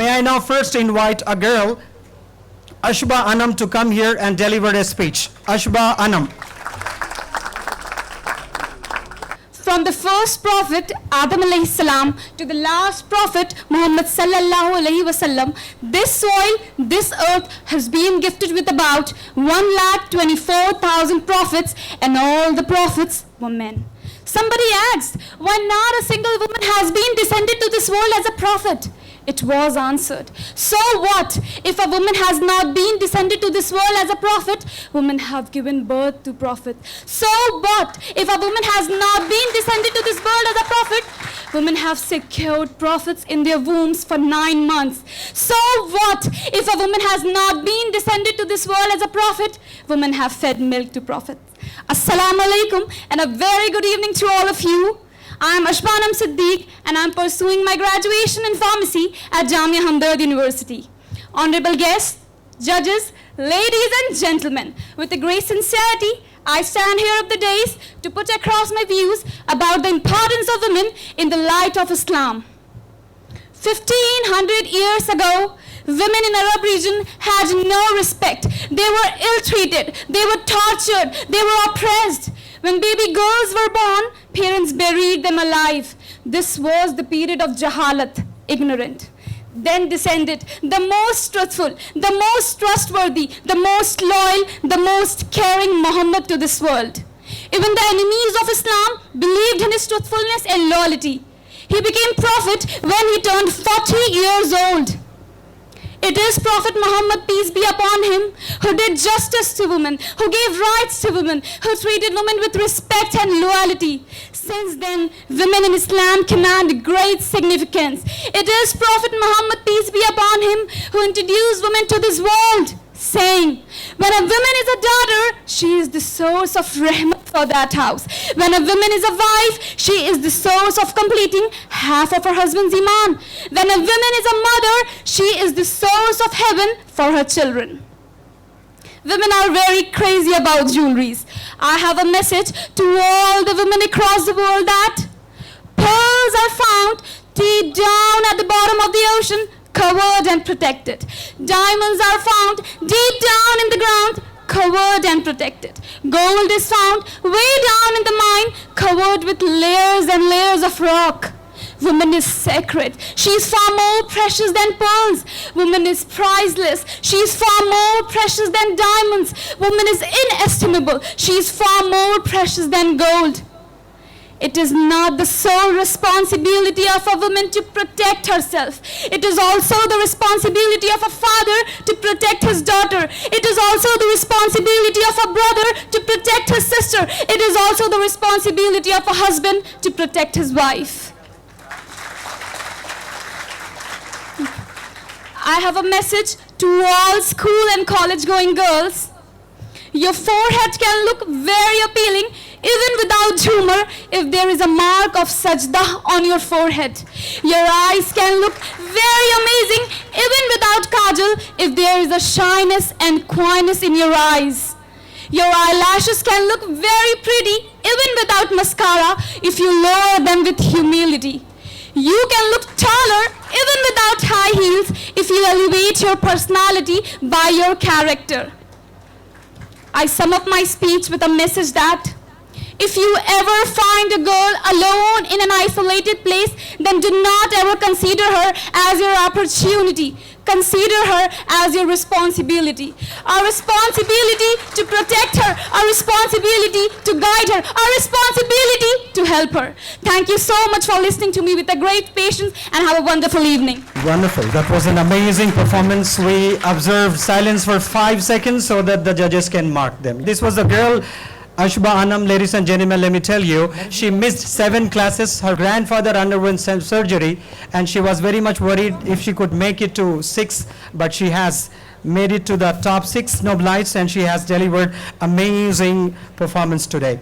May I now first invite a girl, Ashba Anam, to come here and deliver a speech. Ashba Anam. From the first prophet Adam alayhi salam to the last prophet Muhammad sallallahu alayhi wasallam, this soil, this earth has been gifted with about 1,24,000 prophets, and all the prophets were men. Somebody asked, why not a single woman has been descended to this world as a prophet? It was answered, so what if a woman has not been descended to this world as a prophet? Women have given birth to prophets. So what if a woman has not been descended to this world as a prophet? Women have secured prophets in their wombs for 9 months. So what if a woman has not been descended to this world as a prophet? Women have fed milk to prophets. Assalamu alaikum, and a very good evening to all of you. I am Ashba Anam Siddiq, and I am pursuing my graduation in pharmacy at Jamia Hamdard University. Honorable guests, judges, ladies and gentlemen, with a great sincerity, I stand here of the days to put across my views about the importance of women in the light of Islam. 1500 years ago, women in Arab region had no respect. They were ill-treated, they were tortured, they were oppressed. When baby girls were born, parents buried them alive. This was the period of jahalat, ignorant. Then descended the most truthful, the most trustworthy, the most loyal, the most caring Muhammad to this world. Even the enemies of Islam believed in his truthfulness and loyalty. He became prophet when he turned 40 years old. It is Prophet Muhammad, peace be upon him, who did justice to women, who gave rights to women, who treated women with respect and loyalty. Since then, women in Islam command great significance. It is Prophet Muhammad, peace be upon him, who introduced women to this world, saying, when a woman is a daughter, she is the source of rahmat for that house. When a woman is a wife, she is the source of completing half of her husband's iman. When a woman is a mother, she is the source of heaven for her children. Women are very crazy about jewelries. I have a message to all the women across the world that pearls are found deep down at the bottom of the ocean, covered and protected. Diamonds are found deep down in the ground, covered and protected. Gold is found way down in the mine, covered with layers and layers of rock. Woman is sacred. She is far more precious than pearls. Woman is priceless. She is far more precious than diamonds. Woman is inestimable. She is far more precious than gold. It is not the sole responsibility of a woman to protect herself. It is also the responsibility of a father to protect his daughter. It is also the responsibility of a brother to protect his sister. It is also the responsibility of a husband to protect his wife. I have a message to all school and college going girls. Your forehead can look very appealing even without humor if there is a mark of sajda on your forehead. Your eyes can look very amazing even without kajal if there is a shyness and coyness in your eyes. Your eyelashes can look very pretty even without mascara if you lower them with humility. You can look taller even without high heels if you elevate your personality by your character. I sum up my speech with a message that if you ever find a girl alone in an isolated place, then do not ever consider her as your opportunity. Consider her as your responsibility. Our responsibility to protect her, our responsibility to guide her, our responsibility to help her. Thank you so much for listening to me with a great patience, and have a wonderful evening. Wonderful. That was an amazing performance. We observed silence for 5 seconds so that the judges can mark them. This was a girl, Ashba Anam. Ladies and gentlemen, let me tell you, she missed 7 classes. Her grandfather underwent some surgery, and she was very much worried if she could make it to 6, but she has made it to the top 6 Nobelites, and she has delivered amazing performance today.